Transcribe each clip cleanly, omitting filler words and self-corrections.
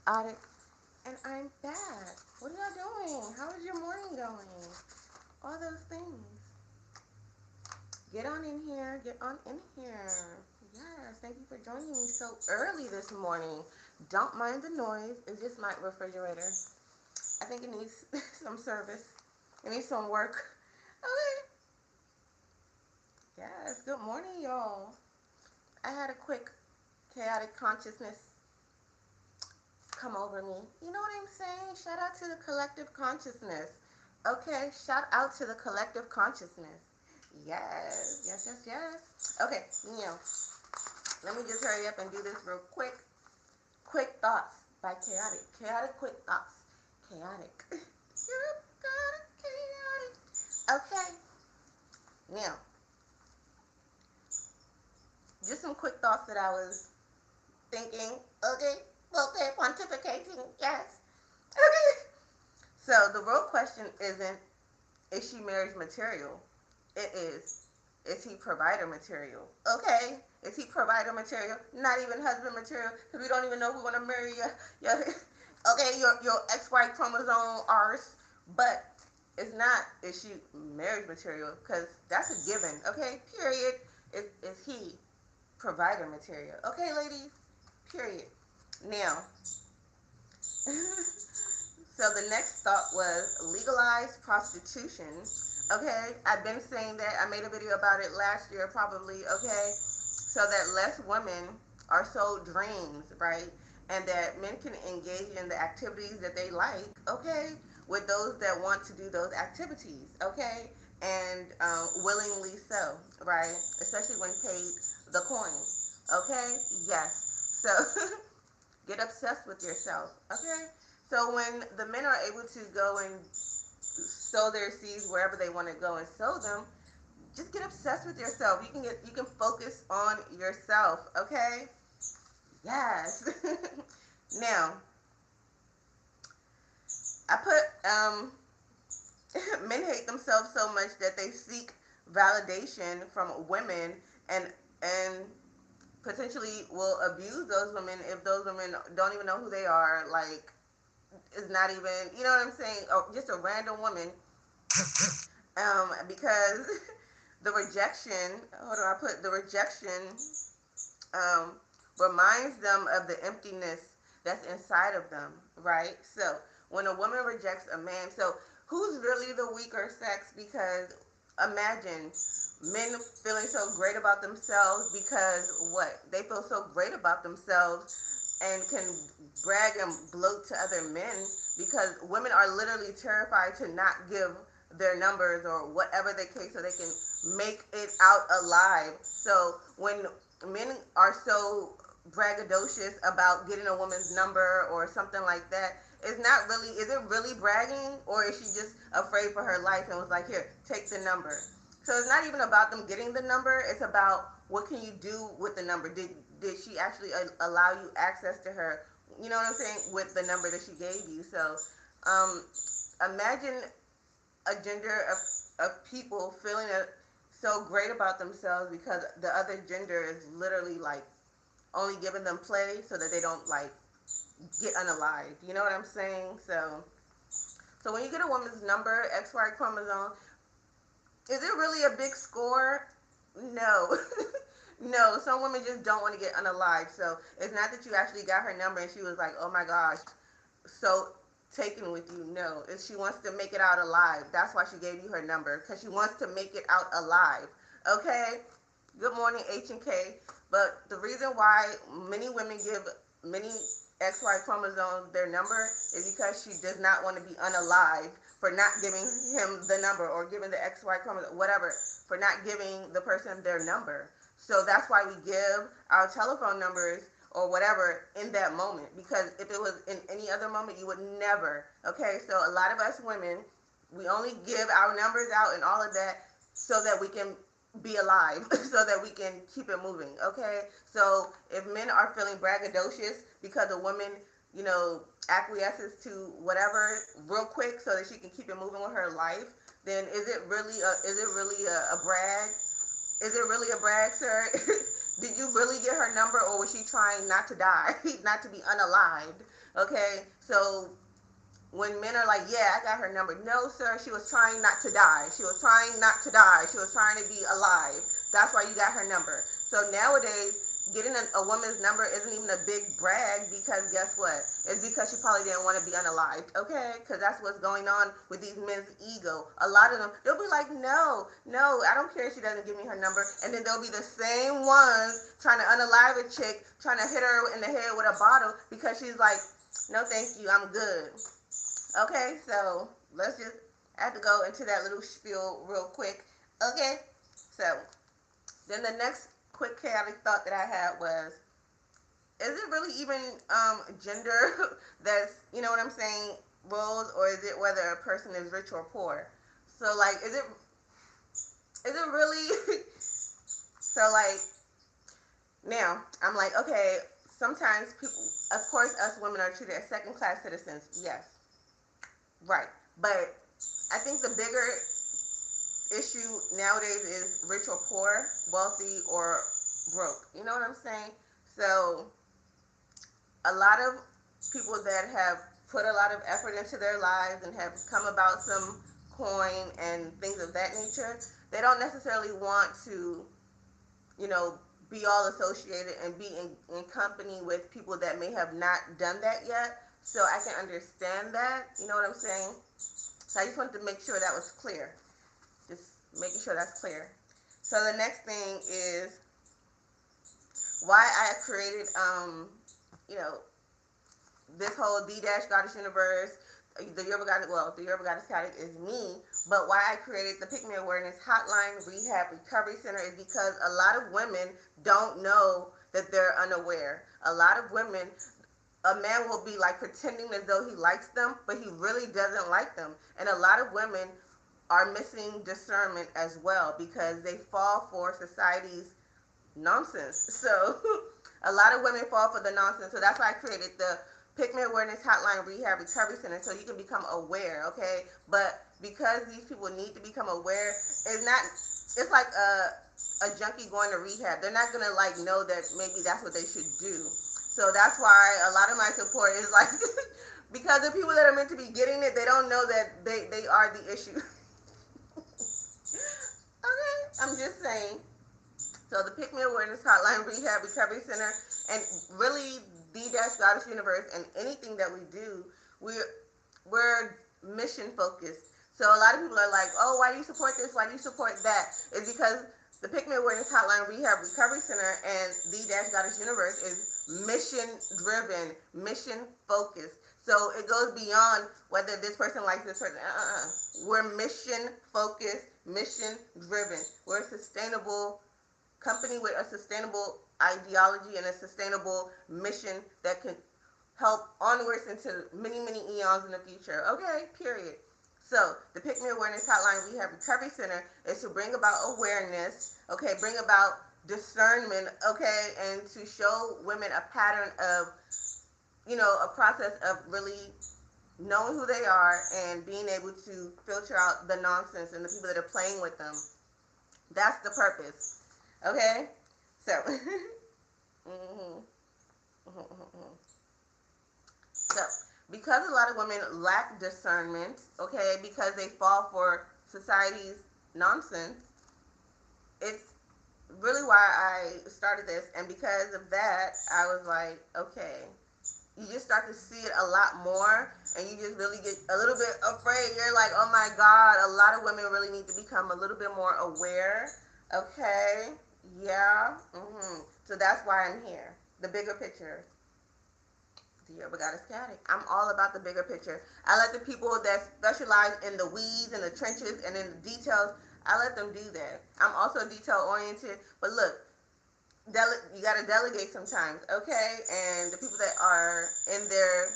chaotic, and I'm back. What are y'all doing? How is your morning going? All those things. Get on in here. Get on in here. Yes, thank you for joining me so early this morning. Don't mind the noise. It's just my refrigerator. I think it needs some service. It needs some work. Okay. Yes. Good morning, y'all. I had a quick chaotic consciousness come over me. You know what I'm saying? Shout out to the collective consciousness. Okay, shout out to the collective consciousness. Yes, yes, yes, yes. Okay, let me just hurry up and do this real quick. Quick thoughts by chaotic. Chaotic quick thoughts. Chaotic. Chaotic. Okay, now, just some quick thoughts that I was thinking. Okay, pontificating. Yes. Okay. So the real question isn't, is she marriage material? It is he provider material? Okay, is he provider material? Not even husband material, because we don't even know who want to marry your your XY chromosome R's. But it's not, is she marriage material? Because that's a given. Okay, period. Is he provider material? Okay, ladies, period. Now, so the next thought was legalized prostitution. Okay, I've been saying that. I made a video about it last year, probably. Okay, so that less women are sold dreams, right? And that men can engage in the activities that they like. Okay, with those that want to do those activities. Okay, and willingly so, right? Especially when paid the coin. Okay, yes. So get obsessed with yourself. Okay, so when the men are able to go and sow their seeds wherever they want to go and sow them, just get obsessed with yourself. You can focus on yourself, okay? Yes. Now, I put men hate themselves so much that they seek validation from women, and and potentially will abuse those women if those women don't even know who they are, like is not even, you know what I'm saying, or just a random woman, because the rejection, hold on, I put the rejection um, reminds them of the emptiness that's inside of them, right? So when a woman rejects a man, so who's really the weaker sex? Because imagine men feeling so great about themselves because what? They feel so great about themselves and can brag and gloat to other men because women are literally terrified to not give their numbers or whatever the case so they can make it out alive. So when men are so braggadocious about getting a woman's number or something like that, it's not really, is it really bragging, or is she just afraid for her life and was like, here, take the number? So it's not even about them getting the number, it's about what can you do with the number. Did she actually allow you access to her, you know what I'm saying, with the number that she gave you? So um, imagine a gender of people feeling so great about themselves because the other gender is literally like only giving them play so that they don't like get unalived. You know what I'm saying? So when you get a woman's number, XY chromosome, is it really a big score? No. No, some women just don't want to get unalived. So it's not that you actually got her number and she was like, oh my gosh, so taken with you. No, if she wants to make it out alive, that's why she gave you her number, because she wants to make it out alive. Okay, good morning, H and K. But the reason why many women give many XY chromosomes their number is because she does not want to be unalive for not giving him the number, or giving the XY chromosome, whatever, for not giving the person their number. So that's why we give our telephone numbers or whatever in that moment, because if it was in any other moment, you would never. Okay, so a lot of us women, we only give our numbers out and all of that so that we can be alive, so that we can keep it moving. Okay, so if men are feeling braggadocious because a woman, acquiesces to whatever real quick so that she can keep it moving with her life, then is it really a brag? Is it really a brag, sir? Did you really get her number, or was she trying not to die, not to be unalived? Okay, so when men are like, yeah, I got her number. No, sir, she was trying not to die. She was trying not to die. She was trying to be alive. That's why you got her number. So nowadays, getting a woman's number isn't even a big brag, because guess what? It's because she probably didn't want to be unalived, okay? Because that's what's going on with these men's ego. A lot of them, they'll be like, no, no, I don't care if she doesn't give me her number. And then they'll be the same ones trying to unalive a chick, trying to hit her in the head with a bottle because she's like, no, thank you, I'm good. Okay, so let's just have to go into that little spiel real quick. Okay, so then the next quick chaotic thought that I had was, is it really even gender that's, you know what I'm saying, roles, or is it whether a person is rich or poor? So like, is it really so like, now I'm like, okay, sometimes people, of course us women are treated as second class citizens, yes, right, but I think the bigger issue nowadays is rich or poor, wealthy or broke. You know what I'm saying? So a lot of people that have put a lot of effort into their lives and have come about some coin and things of that nature, they don't necessarily want to, you know, be all associated and be in company with people that may have not done that yet. So I can understand that. You know what I'm saying? So I just wanted to make sure that was clear. Just making sure that's clear. So the next thing is why I created, you know, this whole D Dash Goddess Universe. The Yoruba Goddess, well, the Yoruba Goddess Kottick is me, but why I created the Pick Me Awareness Hotline Rehab Recovery Center is because a lot of women don't know that they're unaware. A lot of women, a man will be like pretending as though he likes them, but he really doesn't like them. And a lot of women are missing discernment as well because they fall for society's nonsense. So a lot of women fall for the nonsense. So that's why I created the Pick Me Awareness Hotline Rehab Recovery Center, so you can become aware, okay? But because these people need to become aware, it's not, it's like a junkie going to rehab. They're not gonna like know that maybe that's what they should do. So that's why a lot of my support is like because the people that are meant to be getting it, they don't know that they are the issue. Okay, I'm just saying. So the Pick Me Awareness Hotline Rehab Recovery Center, and really the Dash Goddess Universe, and anything that we do, we're mission focused. So a lot of people are like, oh, why do you support this? Why do you support that? It's because the Pick Me Awareness Hotline Rehab Recovery Center and the Dash Goddess Universe is mission driven, mission focused. So it goes beyond whether this person likes this person. We're mission focused, mission driven. We're a sustainable company with a sustainable ideology and a sustainable mission that can help onwards into many, many eons in the future. Okay, period. So the Pick Me Awareness Hotline Rehab Recovery Center is to bring about awareness, okay, bring about discernment, okay, and to show women a pattern of, you know, a process of really knowing who they are and being able to filter out the nonsense and the people that are playing with them. That's the purpose. Okay? So, mm-hmm. Mm-hmm. So, because a lot of women lack discernment, okay, because they fall for society's nonsense, it's really why I started this. And because of that, I was like, okay, you just start to see it a lot more, and you just really get a little bit afraid. You're like, oh my God, a lot of women really need to become a little bit more aware. Okay, yeah, so that's why I'm here. The bigger picture. The Yoruba Goddess Kottick. I'm all about the bigger picture. I let the people that specialize in the weeds and the trenches and in the details, I let them do that. I'm also detail oriented, but look, you got to delegate sometimes, okay? And the people that are in their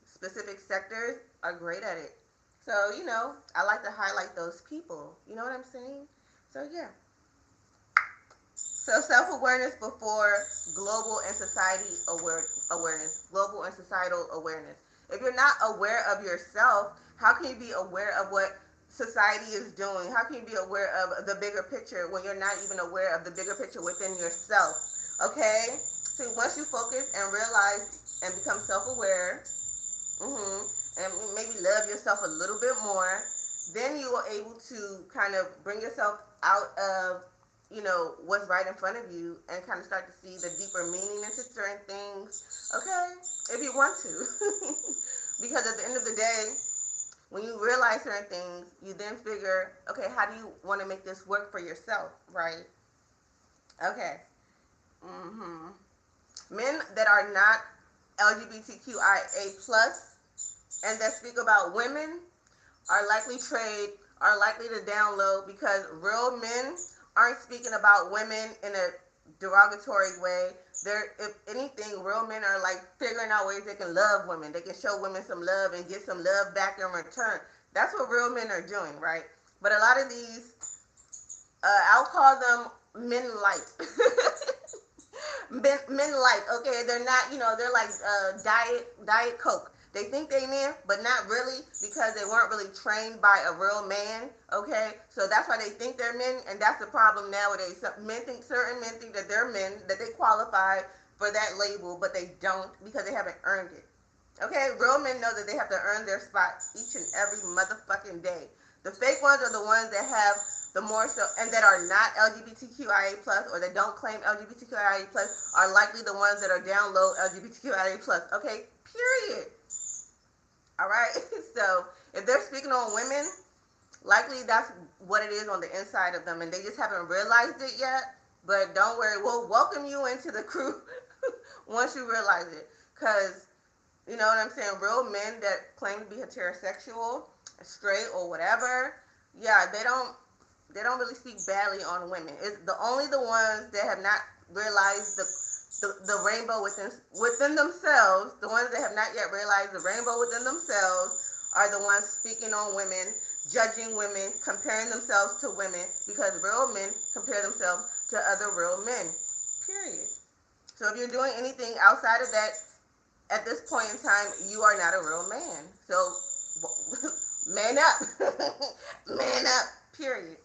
specific sectors are great at it. So, you know, I like to highlight those people. You know what I'm saying? So, yeah. So, self-awareness before global and society awareness, global and societal awareness. If you're not aware of yourself, how can you be aware of what society is doing? How can you be aware of the bigger picture when you're not even aware of the bigger picture within yourself? Okay? So once you focus and realize and become self-aware, and maybe love yourself a little bit more, then you are able to kind of bring yourself out of, what's right in front of you and kind of start to see the deeper meaning into certain things. Okay? If you want to. Because at the end of the day, when you realize certain things, you then figure, okay, how do you want to make this work for yourself, right? Okay. hmm Men that are not LGBTQIA plus and that speak about women are likely are likely to download because real men aren't speaking about women in a derogatory way. They're, if anything, real men are like figuring out ways they can love women. They can show women some love and get some love back in return. That's what real men are doing, right? But a lot of these, I'll call them men light. Men like, okay, they're not, they're like diet coke. They think they men, but not really because they weren't really trained by a real man. Okay, so that's why they think they're men, and that's the problem nowadays. Certain men think that they're men, that they qualify for that label, but they don't because they haven't earned it. Okay, real men know that they have to earn their spot each and every motherfucking day. The fake ones are the ones that have the more so, and that are not LGBTQIA plus or that don't claim LGBTQIA plus are likely the ones that are down low LGBTQIA plus. Okay, period. All right. So if they're speaking on women, likely that's what it is on the inside of them, and they just haven't realized it yet. But don't worry, we'll welcome you into the crew once you realize it, because you know what I'm saying? Real men that claim to be heterosexual, straight, or whatever, yeah, they don't really speak badly on women. It's only the ones that have not realized the rainbow within themselves. The ones that have not yet realized the rainbow within themselves are the ones speaking on women, judging women, comparing themselves to women, because real men compare themselves to other real men. Period. So if you're doing anything outside of that, at this point in time, you are not a real man. So, man up. Man up, period.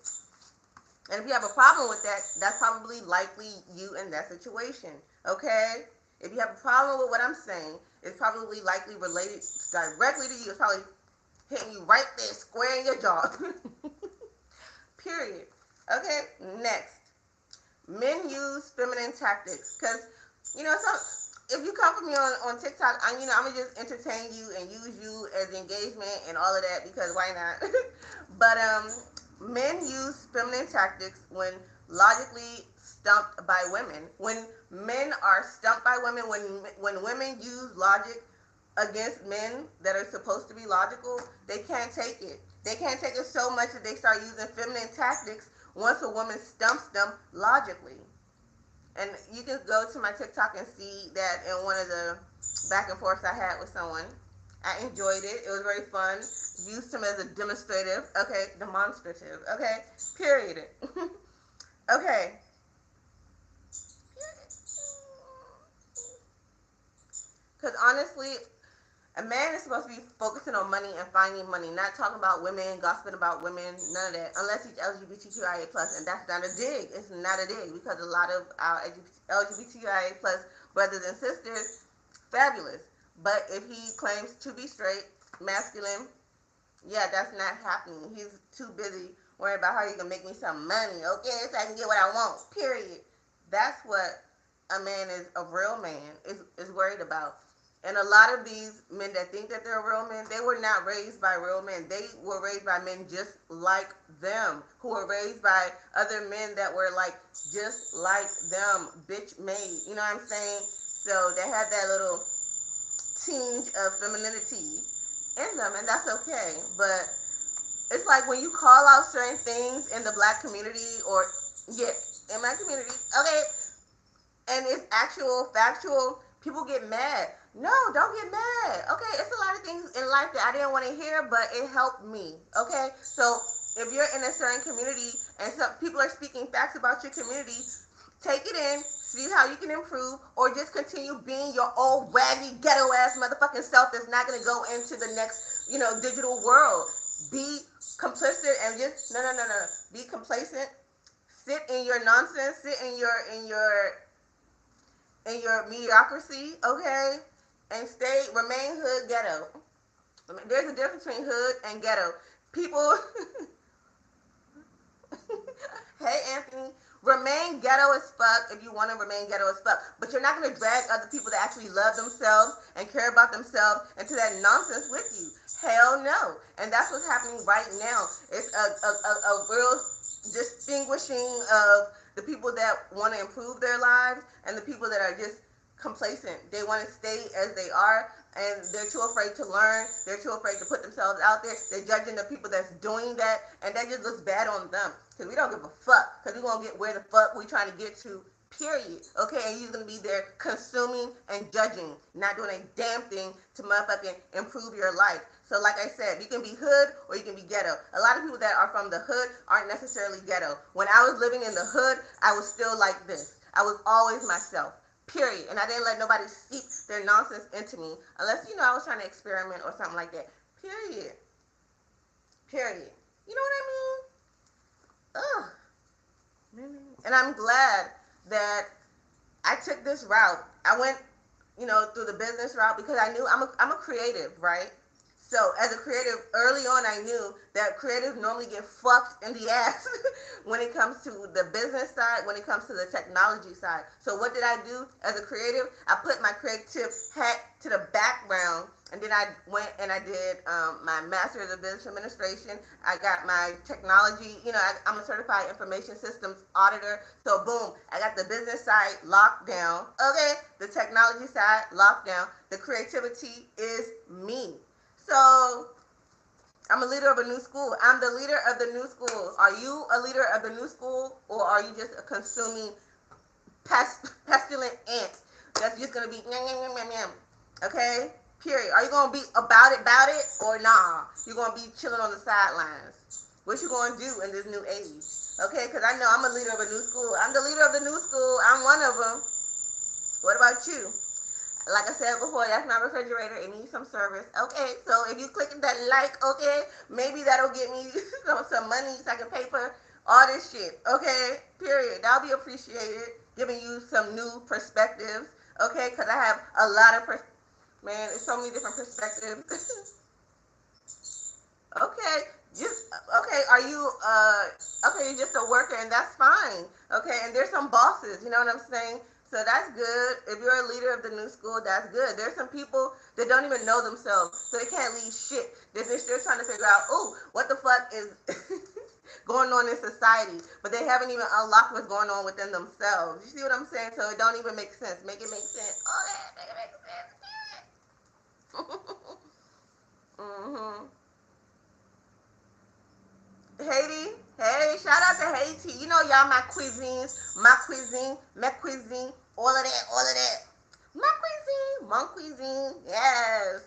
And if you have a problem with that, that's probably likely you in that situation. Okay? If you have a problem with what I'm saying, it's probably likely related directly to you. It's probably hitting you right there, square in your jaw. Period. Okay? Next. Men use feminine tactics. Because, if you come for me on TikTok, I'm gonna just entertain you and use you as engagement and all of that because why not? But men use feminine tactics when logically stumped by women. When men are stumped by women, when women use logic against men that are supposed to be logical, they can't take it. They can't take it so much that they start using feminine tactics once a woman stumps them logically. And you can go to my TikTok and see that in one of the back and forths I had with someone. I enjoyed it. It was very fun. Used him as a demonstrative. Okay, period. Okay. Because honestly, a man is supposed to be focusing on money and finding money, not talking about women, gossiping about women, none of that. Unless he's LGBTQIA plus, and that's not a dig. It's not a dig because a lot of our LGBTQIA plus brothers and sisters, fabulous. But if he claims to be straight, masculine, yeah, that's not happening. He's too busy worrying about how he can make me some money, okay, so I can get what I want. Period. That's what a man is, a real man is worried about. And a lot of these men that think that they're real men, they were not raised by real men. They were raised by men just like them, who were raised by other men that were like just like them, bitch made. You know what I'm saying? So they had that little tinge of femininity in them, and that's okay. But it's like when you call out certain things in the black community, or yeah, in my community, okay, and it's actual factual, people get mad. No, don't get mad. Okay, it's a lot of things in life that I didn't want to hear, but it helped me. Okay, so if you're in a certain community and some people are speaking facts about your community, take it in, see how you can improve, or just continue being your old raggedy ghetto ass motherfucking self that's not gonna go into the next, digital world. Be complicit and just no. Be complacent. Sit in your nonsense. Sit in your in your mediocrity, okay, and remain hood ghetto. There's a difference between hood and ghetto. People, hey Anthony, remain ghetto as fuck if you want to remain ghetto as fuck, but you're not going to drag other people that actually love themselves and care about themselves into that nonsense with you. Hell no. And that's what's happening right now. It's a real distinguishing of the people that want to improve their lives and the people that are just complacent. They want to stay as they are, and they're too afraid to learn. They're too afraid to put themselves out there. They're judging the people that's doing that, and that just looks bad on them. Because we don't give a fuck. Because we're going to get where the fuck we trying to get to, period. Okay? And you're going to be there consuming and judging, not doing a damn thing to motherfucking improve your life. So like I said, you can be hood or you can be ghetto. A lot of people that are from the hood aren't necessarily ghetto. When I was living in the hood, I was still like this. I was always myself. Period. And I didn't let nobody seep their nonsense into me unless, I was trying to experiment or something like that. Period. Period. You know what I mean? Ugh. And I'm glad that I took this route. I went, through the business route because I knew I'm a creative, right? So as a creative, early on I knew that creatives normally get fucked in the ass when it comes to the business side, when it comes to the technology side. So what did I do as a creative? I put my creative hat to the background, and then I went and I did my Master's of Business Administration. I got my technology, I'm a certified information systems auditor. So boom, I got the business side locked down. Okay, the technology side locked down. The creativity is me. So I'm a leader of a new school. I'm the leader of the new school. Are you a leader of the new school, or are you just a consuming pestilent ant that's just gonna be okay? Period. Are you gonna be about it, or nah? You're gonna be chilling on the sidelines. What you gonna do in this new age? Okay? Because I know I'm a leader of a new school. I'm the leader of the new school. I'm one of them. What about you? Like I said before, that's my refrigerator. It needs some service. Okay, so if you click that okay, maybe that'll get me some money so I can pay for all this shit. Okay, period. That'll be appreciated. Giving you some new perspectives. Okay, because I have a lot of man, there's so many different perspectives. Okay, are you okay, you're just a worker, and that's fine. Okay, and there's some bosses, you know what I'm saying? So that's good. If you're a leader of the new school, that's good. There's some people that don't even know themselves, so they can't lead shit. They're still trying to figure out, what the fuck is going on in society, but they haven't even unlocked what's going on within themselves. You see what I'm saying? So it don't even make sense. Make it make sense. Okay, make it make sense. Mhm. Haiti. Hey, shout out to Haiti. You know y'all my cuisines, my cuisine, all of that, all of that. Ma cuisine, mon cuisine, yes.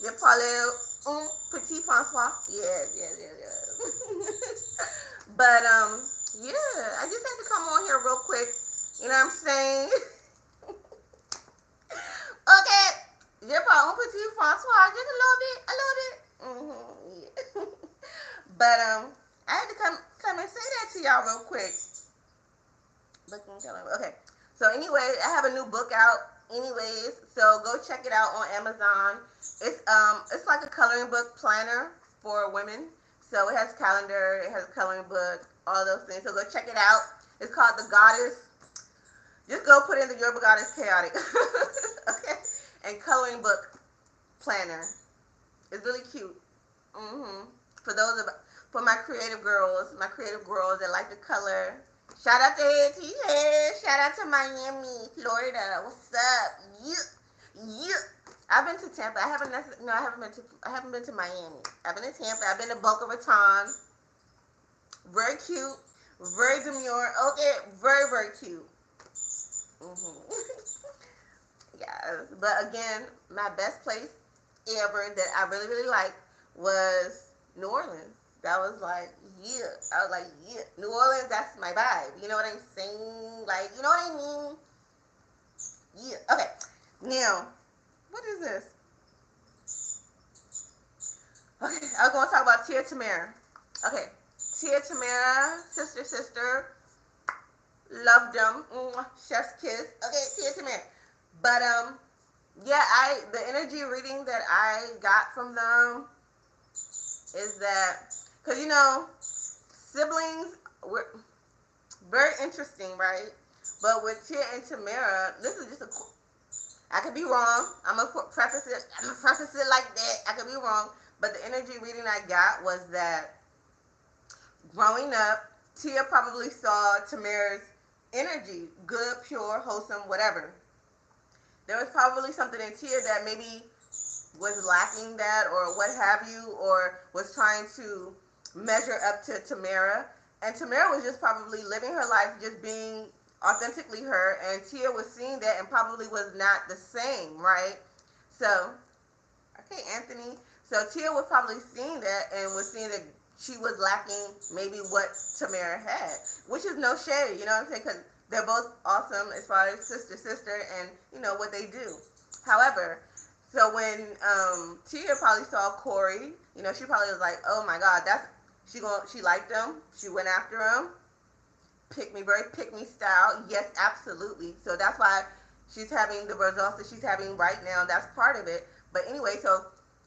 Je parle un petit François. Yes, yes, yes, yes. But yeah, I just had to come on here real quick. You know what I'm saying? Okay. Je parle un petit François, just a little bit, a little bit. Yeah. But I had to come and say that to y'all real quick. Okay. So anyway, I have a new book out. Anyways, so go check it out on Amazon. It's like a coloring book planner for women. So it has calendar, it has a coloring book, all those things. So go check it out. It's called The Goddess. Just go put in the Yoruba Goddess Chaotic. Okay. And coloring book planner. It's really cute. For for my creative girls that like to color. Shout out to Haiti. Hey, shout out to Miami, Florida. What's up? Yeah. I've been to Tampa. I haven't been to Miami. I've been to Tampa. I've been to Boca Raton. Very cute. Very demure. Okay, very, very cute. Yes. But again, my best place ever that I really, really liked was New Orleans. That was like, yeah. I was like, yeah. New Orleans, that's my vibe. You know what I'm saying? Like, you know what I mean? Yeah. Okay. Now, what is this? Okay, I was going to talk about Tia Tamera. Okay. Tia Tamera, sister. Love them. Mwah, chef's kiss. Okay, Tia Tamara. But yeah, the energy reading that I got from them is that, because siblings were very interesting, right? But with Tia and Tamara, this is just I could be wrong. I'm gonna preface it. I'm gonna preface it like that. I could be wrong, but the energy reading I got was that growing up, Tia probably saw Tamara's energy, good, pure, wholesome, whatever. There was probably something in Tia that maybe was lacking that or what have you, or was trying to measure up to Tamara. And Tamara was just probably living her life, just being authentically her, and Tia was seeing that and probably was not the same, right? So, okay, Anthony. So Tia was probably seeing that and was seeing that she was lacking maybe what Tamara had, which is no shade, you know what I'm saying? Because they're both awesome as far as sister, and what they do. However, so when Tia probably saw Corey, she probably was like, "Oh my God, she liked him. She went after him. Very pick me style. Yes, absolutely. So that's why she's having the results that she's having right now. That's part of it. But anyway, so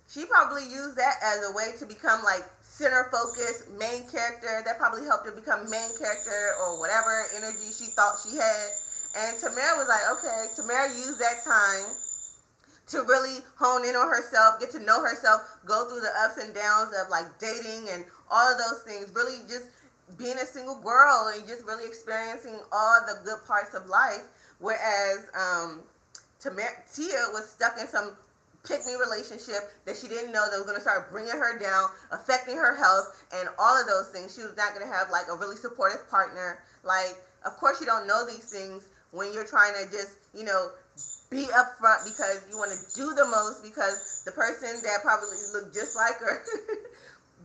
she probably used that as a way to become like center focus, main character. That probably helped her become main character or whatever energy she thought she had. And Tamara was like, okay, Tamara used that time to really hone in on herself, get to know herself, go through the ups and downs of like dating and all of those things, really just being a single girl and just really experiencing all the good parts of life. Whereas Tia was stuck in some pick me relationship that she didn't know that was going to start bringing her down, affecting her health, and all of those things. She was not going to have like a really supportive partner. Like, of course, you don't know these things when you're trying to just, be upfront because you want to do the most, because the person that probably looked just like her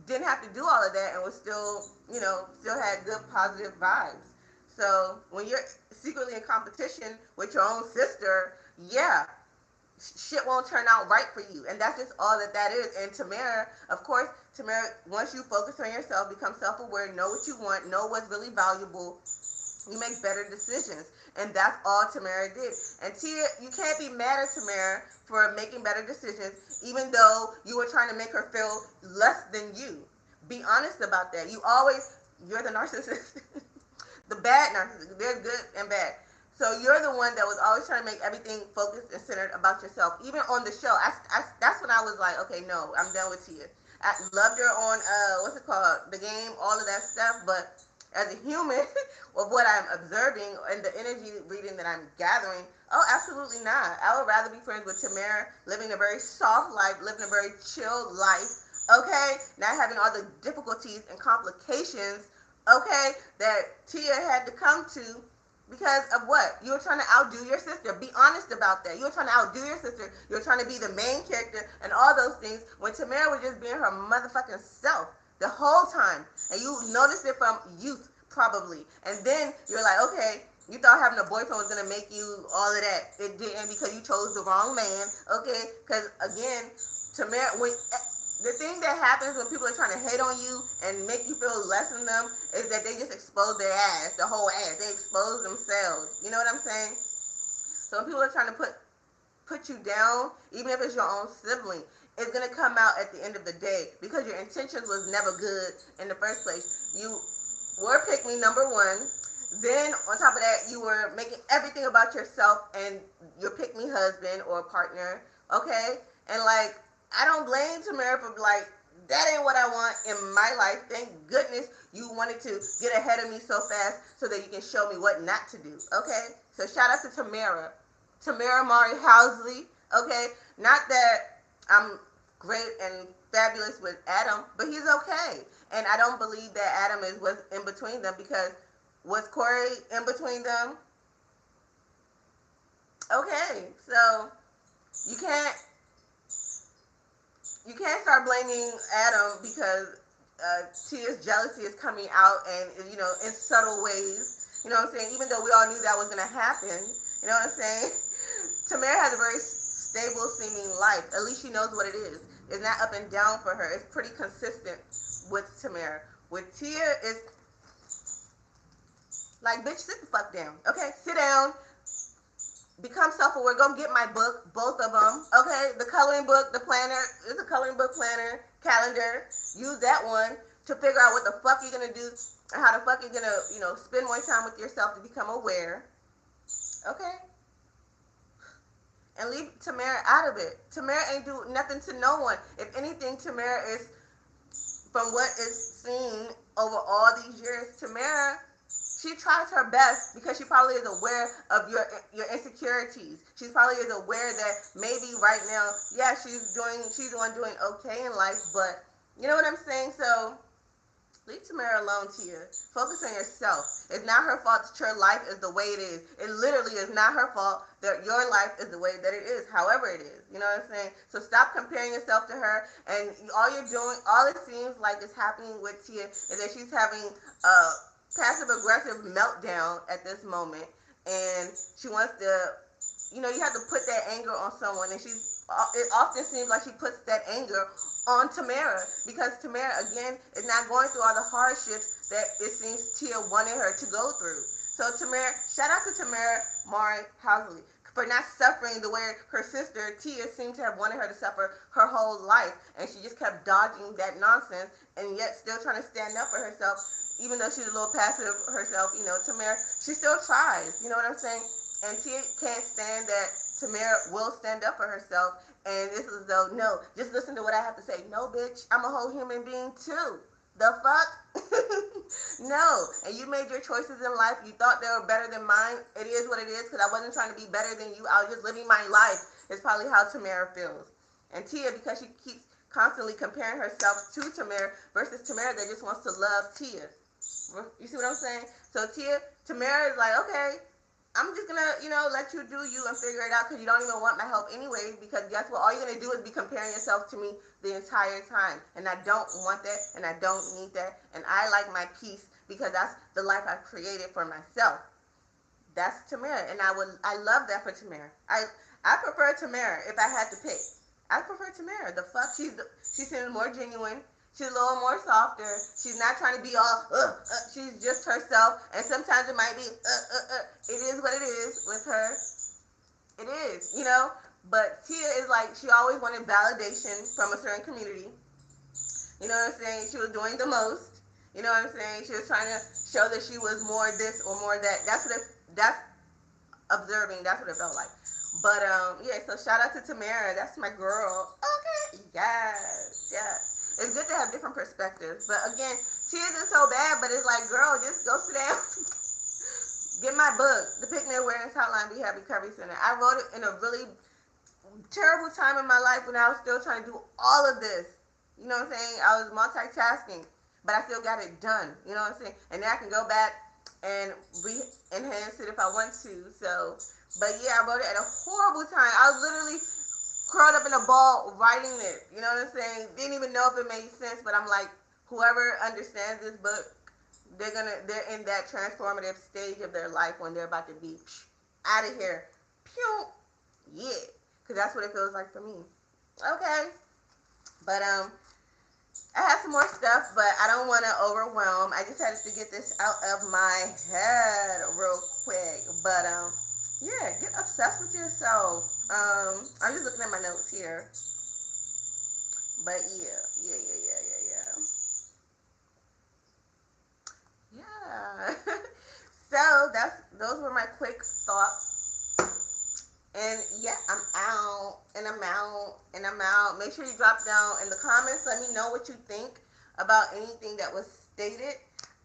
didn't have to do all of that and was still, still had good positive vibes. So when you're secretly in competition with your own sister, yeah, shit won't turn out right for you. And that's just all that is. And Tamara, of course, once you focus on yourself, become self-aware, know what you want, know what's really valuable, you make better decisions. And that's all Tamara did. And Tia, you can't be mad at Tamara for making better decisions, even though you were trying to make her feel less than you. Be honest about that. You're the narcissist. The bad narcissist. There's good and bad. So you're the one that was always trying to make everything focused and centered about yourself. Even on the show, that's when I was like, okay, no, I'm done with Tia. I loved her on what's it called, the game, all of that stuff. But as a human, of what I'm observing and the energy reading that I'm gathering, oh, absolutely not. I would rather be friends with Tamara, living a very soft life, living a very chill life. Okay, not having all the difficulties and complications. Okay, that Tia had to come to because of what? You were trying to outdo your sister. Be honest about that. You were trying to outdo your sister. You were trying to be the main character and all those things when Tamara was just being her motherfucking self the whole time. And you noticed it from youth, probably. And then you're like, okay, you thought having a boyfriend was going to make you all of that. It didn't, because you chose the wrong man. Okay? Because, again, Tamara, the thing that happens when people are trying to hate on you and make you feel less than them is that they just expose their ass, the whole ass. They expose themselves. You know what I'm saying? So when people are trying to put you down, even if it's your own sibling, it's gonna come out at the end of the day because your intentions was never good in the first place. You were pick me number one. Then on top of that, you were making everything about yourself and your pick me husband or partner. Okay, and like, I don't blame Tamara for like, that ain't what I want in my life. Thank goodness you wanted to get ahead of me so fast so that you can show me what not to do. Okay, so shout out to Tamara Mari Housley. Okay, not that I'm great and fabulous with Adam, but he's okay. And I don't believe that Adam is what's in between them, because was Corey in between them? Okay, so you can't you can't start blaming Adam because Tia's jealousy is coming out, and in subtle ways. You know what I'm saying? Even though we all knew that was gonna happen. You know what I'm saying? Tamara has a very stable seeming life. At least she knows what it is. It's not up and down for her. It's pretty consistent with Tamara. With Tia, Like, bitch, sit the fuck down. Okay, sit down. Become self-aware. Go get my book, both of them. Okay, the coloring book, the planner. It's a coloring book, planner, calendar. Use that one to figure out what the fuck you're gonna do and how the fuck you're gonna, spend more time with yourself to become aware. Okay, and leave Tamara out of it. Tamara ain't do nothing to no one. If anything, Tamara is, from what is seen over all these years, Tamara, she tries her best because she probably is aware of your insecurities. She probably is aware that maybe right now, yeah, she's the one doing okay in life, but you know what I'm saying? So leave Tamara alone, Tia. Focus on yourself. It's not her fault that your life is the way it is. It literally is not her fault that your life is the way that it is, however it is. You know what I'm saying? So stop comparing yourself to her. And all it seems like is happening with Tia is that she's having a passive aggressive meltdown at this moment. And she wants to, you have to put that anger on someone. And it often seems like she puts that anger on Tamara, because Tamara, again, is not going through all the hardships that it seems Tia wanted her to go through. So Tamara, shout out to Tamara Mari Housley for not suffering the way her sister Tia seemed to have wanted her to suffer her whole life, and she just kept dodging that nonsense, and yet still trying to stand up for herself, even though she's a little passive herself. Tamara, she still tries. You know what I'm saying? And Tia can't stand that Tamara will stand up for herself. And this is though, no, just listen to what I have to say. No, bitch, I'm a whole human being too. The fuck? No. And you made your choices in life. You thought they were better than mine. It is what it is, because I wasn't trying to be better than you. I was just living my life. It's probably how Tamara feels. And Tia, because she keeps constantly comparing herself to Tamara versus Tamara that just wants to love Tia. You see what I'm saying? So Tamara is like, okay, I'm just gonna, let you do you and figure it out, because you don't even want my help anyway, because guess what? All you're gonna do is be comparing yourself to me the entire time. And I don't want that, and I don't need that, and I like my peace, because that's the life I've created for myself. That's Tamara, and I love that for Tamara. I prefer Tamara if I had to pick. I prefer Tamara. The fuck, she seems more genuine. She's a little more softer. She's not trying to be all, she's just herself. And sometimes it might be, It is what it is with her. It is. But Tia is like, she always wanted validation from a certain community. You know what I'm saying? She was doing the most. You know what I'm saying? She was trying to show that she was more this or more that. That's observing. That's what it felt like. But yeah. So shout out to Tamara. That's my girl. Okay. Yes. It's good to have different perspectives. But again, she isn't so bad. But it's like, girl, just go sit down. Get my book, The Picnic Awareness Hotline Rehab Recovery Center. I wrote it in a really terrible time in my life when I was still trying to do all of this. You know what I'm saying? I was multitasking, but I still got it done. You know what I'm saying? And then I can go back and enhance it if I want to. So, but yeah, I wrote it at a horrible time. I was literally curled up in a ball writing it. You know what I'm saying? Didn't even know if it made sense, but I'm like, whoever understands this book, they're in that transformative stage of their life when they're about to be out of here. Pew! Yeah. Because that's what it feels like for me. Okay. But I have some more stuff, but I don't want to overwhelm. I just had to get this out of my head real quick. But yeah, get obsessed with yourself. I'm just looking at my notes here. But yeah. So those were my quick thoughts. And yeah, I'm out, and I'm out, and I'm out. Make sure you drop down in the comments. Let me know what you think about anything that was stated.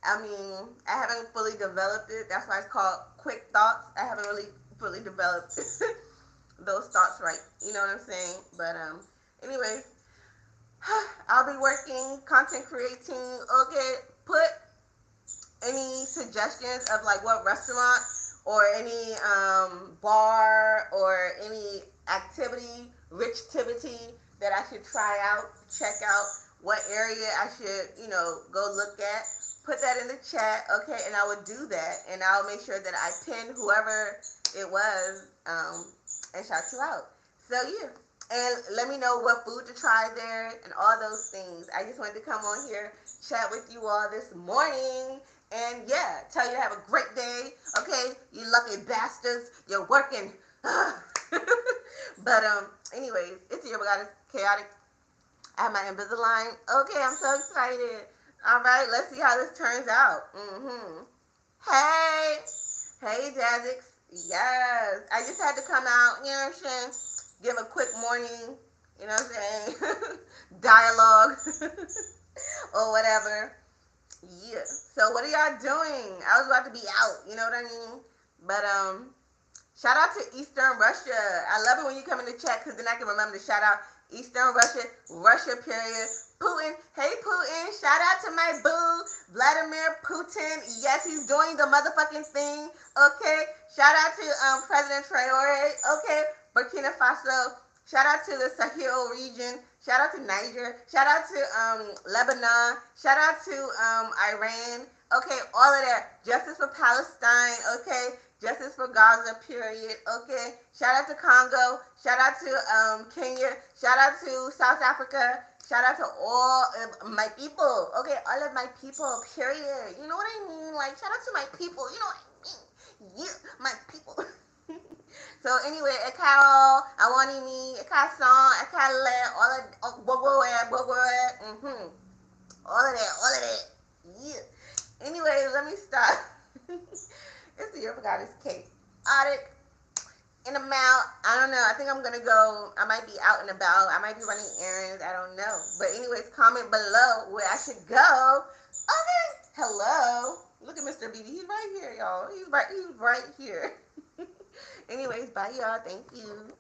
I mean, I haven't fully developed it. That's why it's called quick thoughts. I haven't really fully developed those thoughts right. You know what I'm saying? But anyways, I'll be working, content creating. Okay, put any suggestions of like what restaurant or any bar or any activity, rich activity that I should try out, check out, what area I should, go look at. Put that in the chat, okay, and I would do that, and I'll make sure that I pin whoever it was and shout you out. So yeah, and let me know what food to try there and all those things. I just wanted to come on here, chat with you all this morning. and yeah, tell you to have a great day. Okay, you lucky bastards, you're working. But anyways, it's your goddess chaotic. I have my Invisalign. Okay, I'm so excited. All right, let's see how this turns out. Hey, hey, Jazix. Yes, I just had to come out. You know what I'm saying? Give a quick morning. You know what I'm saying? Dialogue or whatever. Yeah. So what are y'all doing? I was about to be out. You know what I mean? But shout out to Eastern Russia. I love it when you come in the chat because then I can remember to shout out Eastern Russia, Russia period. Putin, hey Putin, shout out to my boo, Vladimir Putin. Yes, he's doing the motherfucking thing. Okay, shout out to President Traore. Okay, Burkina Faso. Shout out to the Sahel region. Shout out to Niger. Shout out to Lebanon. Shout out to Iran. Okay, all of that. Justice for Palestine. Okay, justice for Gaza, period. Okay. Shout out to Congo. Shout out to Kenya. Shout out to South Africa. Shout out to all of my people. Okay, all of my people, period. You know what I mean? Like, shout out to my people. You know what I mean? Yeah, my people. So anyway, Carol, I want me, song, all of all of that. Yeah. Anyway, let me stop. It's the year for God is Kate. Audit in a mouth. I don't know. I think I'm gonna go. I might be out and about. I might be running errands. I don't know. But anyways, comment below where I should go. Okay. Hello. Look at Mr. BB. He's right here, y'all. He's right here. Anyways, bye y'all. Thank you.